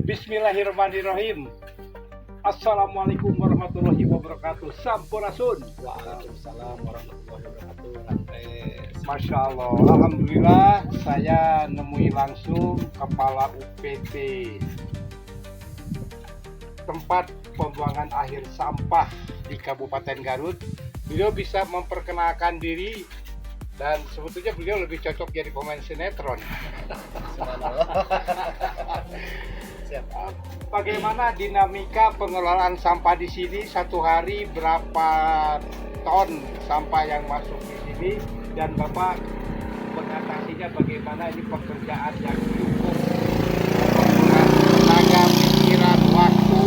Bismillahirrahmanirrahim. Assalamualaikum warahmatullahi wabarakatuh. Sampurasun. Waalaikumsalam warahmatullahi wabarakatuh. Masya Allah. Alhamdulillah saya nemui langsung Kepala UPT tempat pembuangan akhir sampah di Kabupaten Garut. Beliau bisa memperkenalkan diri dan sebetulnya beliau lebih cocok jadi pemain sinetron. Bagaimana dinamika pengelolaan sampah di sini? Satu hari berapa ton sampah yang masuk di sini, dan Bapak mengatasinya bagaimana? Ini pekerjaan yang cukup tenaga, pikiran, waktu,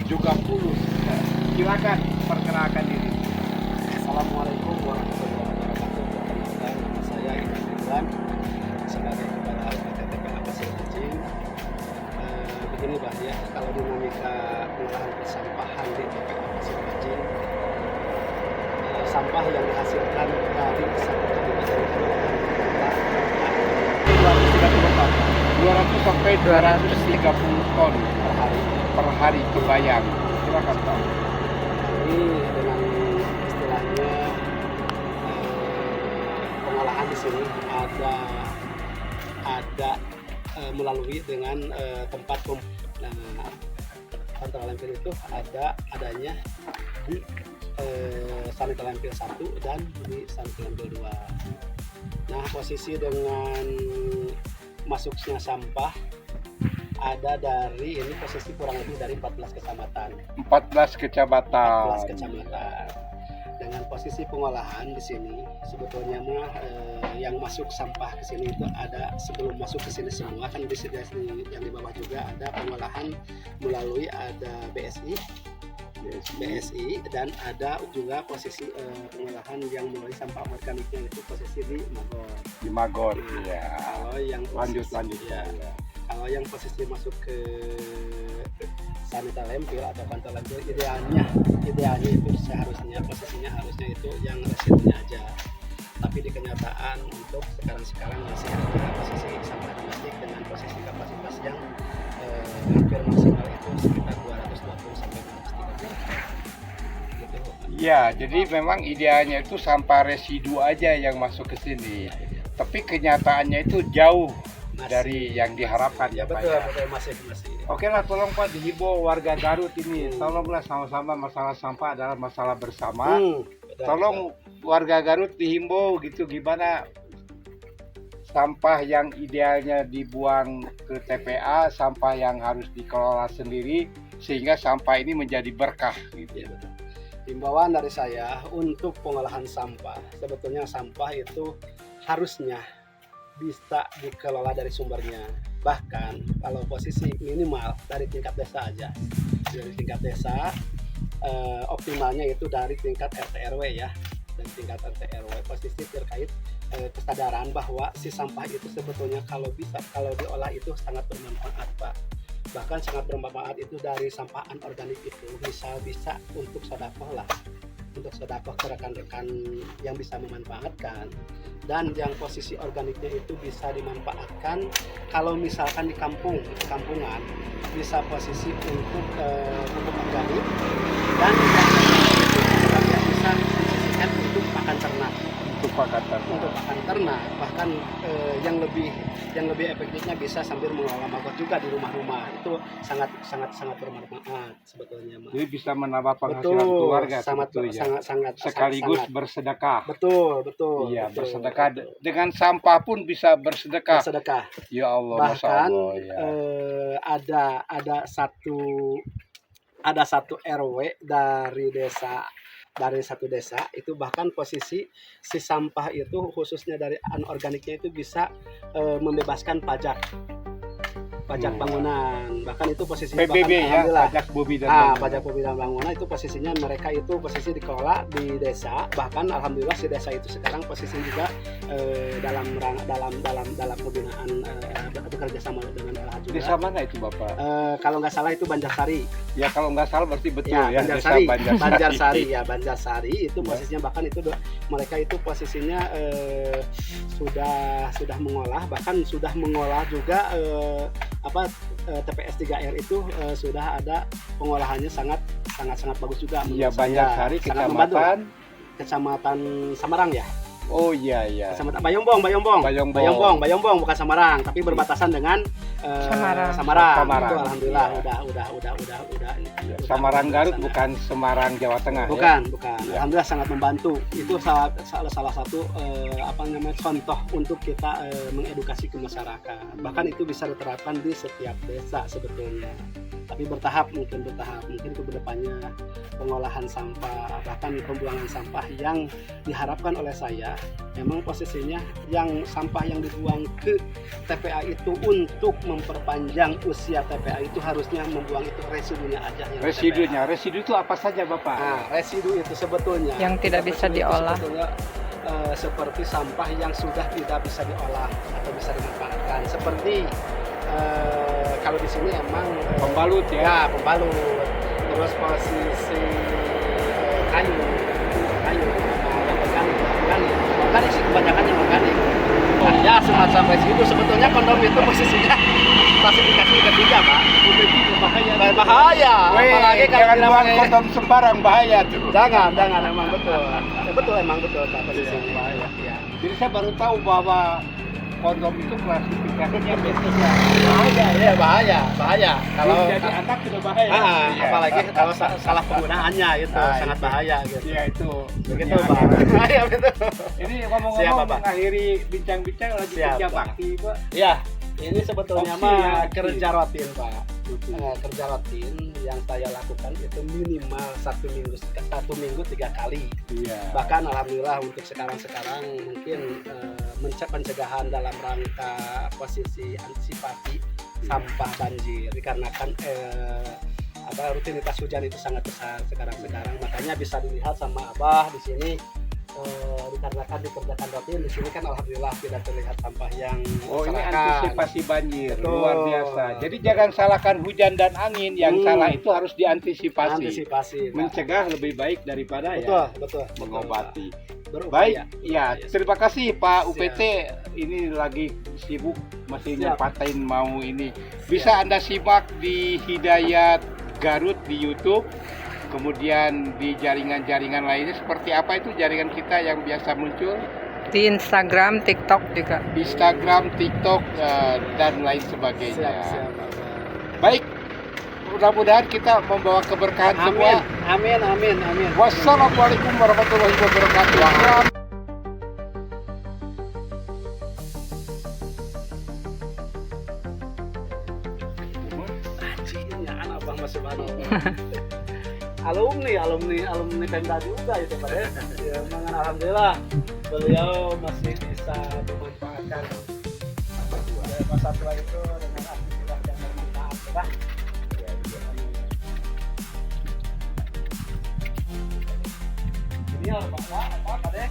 juga pulus. Silakan perkenalkan diri. Assalamualaikum warahmatullahi wabarakatuh. Nama saya Iman Ridwan sebagai Kepala UPT TPA Pasir Cacing. Begini Pak ya, kalau dinamika pengolahan persampahan di TPA Pasir Cacing, sampah yang dihasilkan dari satu kabupaten kota 200 sampai 230 ton per hari kebayang. Silakan Pak. ini dengan istilahnya pengolahan di sini ada melalui dengan tempat Sanitary Landfill itu adanya di Sanitary Landfill 1 dan di Sanitary Landfill 2. Nah, posisi dengan masuknya sampah ada dari ini posisi kurang lebih dari 14 kecamatan. 14 kecamatan. Dengan posisi pengolahan di sini sebetulnya mah yang masuk sampah ke sini itu ada sebelum masuk ke sini semua kan di sini yang di bawah juga ada pengolahan melalui ada BSI dan ada juga posisi pengolahan yang melalui sampah organiknya itu posisi di Magor. Ya. Kalau yang lanjut ya. Kalau yang posisi masuk ke Sanitary Landfill atau kantor landfill idealnya itu seharusnya posisinya itu yang residnya aja. Tapi di kenyataan untuk sekarang masih ada posisi sampah domestik dengan posisi kapasitas yang hampir maksimal itu sekitar 220 sampai 230. Gitu. Ya, jadi memang idealnya itu sampah residu aja yang masuk ke sini. Tapi kenyataannya itu jauh dari yang diharapkan. Ya betul, masih. Oke lah, tolong Pak dihimbau warga Garut ini, tolonglah sama-sama, masalah sampah adalah masalah bersama. Tolong warga Garut dihimbau gitu, gimana sampah yang idealnya dibuang ke TPA, sampah yang harus dikelola sendiri, sehingga sampah ini menjadi berkah gitu. Ya, betul. Himbauan dari saya untuk pengolahan sampah, sebetulnya sampah itu harusnya bisa dikelola dari sumbernya. Bahkan kalau posisi minimal dari tingkat desa aja, dari tingkat desa optimalnya itu dari tingkat RT RW ya, dan tingkat RT RW posisi terkait kesadaran bahwa si sampah itu sebetulnya kalau diolah itu sangat bermanfaat Pak. Bahkan sangat bermanfaat itu dari sampah anorganik itu bisa untuk sedekah lah, untuk sedekah ke rekan-rekan yang bisa memanfaatkan. Dan yang posisi organiknya itu bisa dimanfaatkan kalau misalkan di kampungan bisa posisi untuk pupuk organik, dan yang bisa disisikan untuk pakan ternak. Bahkan yang lebih efektifnya bisa sambil mengelola maggot juga di rumah-rumah. Itu sangat bermanfaat sebetulnya. Jadi bisa menambah penghasilan keluarga, sangat sekaligus bersedekah. Betul. Iya, bersedekah dengan sampah pun bisa bersedekah. Ya Allah, bahkan Allah, ya. ada satu RW dari satu desa itu bahkan posisi si sampah itu khususnya dari anorganiknya itu bisa membebaskan pajak bangunan. Bahkan itu posisinya PBB ya, pajak bumi dan bangunan. Pajak bumi dan bangunan itu posisinya mereka itu posisi dikelola di desa. Bahkan alhamdulillah si desa itu sekarang posisi juga dalam pembinaan bekerja sama dengan LH juga. Desa mana itu Bapak? Kalau nggak salah itu Banjarsari. Ya kalau nggak salah berarti betul ya. Banjarsari itu posisinya bahkan itu mereka itu posisinya sudah mengolah, bahkan sudah mengolah juga TPS 3R itu sudah ada pengolahannya sangat bagus juga. Iya, menurut banyak saya. hari Sangat membantu. kecamatan. Kecamatan Samarang ya. Oh iya iya. Kecamatan Bayombong bukan Samarang, tapi berbatasan dengan Samarang. Itu alhamdulillah udah. Samarang Garut bukan Semarang Jawa Tengah. Bukan. Ya. Alhamdulillah sangat membantu. Itu salah satu contoh untuk kita mengedukasi ke masyarakat. Bahkan itu bisa diterapkan di setiap desa sebetulnya. Tapi mungkin ke depannya pengolahan sampah, bahkan pembuangan sampah yang diharapkan oleh saya, memang posisinya yang sampah yang dibuang ke TPA itu untuk memperpanjang usia TPA itu harusnya membuang itu residunya aja. Residu itu apa saja Bapak? Nah, residu itu sebetulnya yang tidak bisa diolah. Seperti sampah yang sudah tidak bisa diolah atau bisa dimanfaatkan, seperti kalau di sini emang Pembalut ya? Ya, pembalut. Terus posisi kayu, organik sih kebanyakan yang organik. Nah, ya semacam residu. Sebetulnya kondom itu posisinya klasifikasi ketiga, Pak. Bahaya. Apalagi kalau jangan buang kondom sembarang, bahaya tuh. Jangan, emang betul. Emang betul Pak, posisinya. Bahaya. Ya. Jadi saya baru tahu bahwa kondom itu klasifikasinya beda. Bahaya. Kalau jadi anak sudah bahaya. Iya. Apalagi kalau salah penggunaannya itu sangat bahaya gitu. Iya itu. Begitu Pak. Iya betul. Ini ngomong-ngomong mengakhiri bincang-bincang lagi kerja bakti Pak. Iya. Ini sebetulnya mah kerja rutin Pak. Betul. Kerja rutin yang saya lakukan itu minimal satu minggu 3 kali. Iya. Bahkan alhamdulillah untuk sekarang mungkin pencegahan dalam rangka posisi antisipasi sampah banjir dikarenakan rutinitas hujan itu sangat besar sekarang, makanya bisa dilihat sama Abah di sini. Dikarenakan dikerjakan rutin di sini kan alhamdulillah tidak terlihat sampah yang ini antisipasi banjir. Betul. Luar biasa. Jadi jangan salahkan hujan dan angin, yang salah itu harus diantisipasi. Mencegah lebih baik daripada betul. mengobati. Berupaya. Baik, ya terima kasih Pak UPT. Ini lagi sibuk masih nyepatain mau ini. Bisa Anda simak di Hidayat Garut di YouTube. Kemudian di jaringan-jaringan lainnya seperti apa itu jaringan kita yang biasa muncul? Di Instagram, TikTok juga. Instagram, TikTok dan lain sebagainya. Siap. Baik, mudah-mudahan kita membawa keberkahan semua. Amin. Wassalamualaikum warahmatullahi wabarakatuh. Abang Mas Subhanallah. alumni Pemda juga itu Pak ya. Memang alhamdulillah beliau masih bisa memanfaatkan masa tua itu dengan aktivitas yang bermanfaat. Ini apa deh?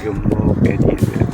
Jumbo Pedida.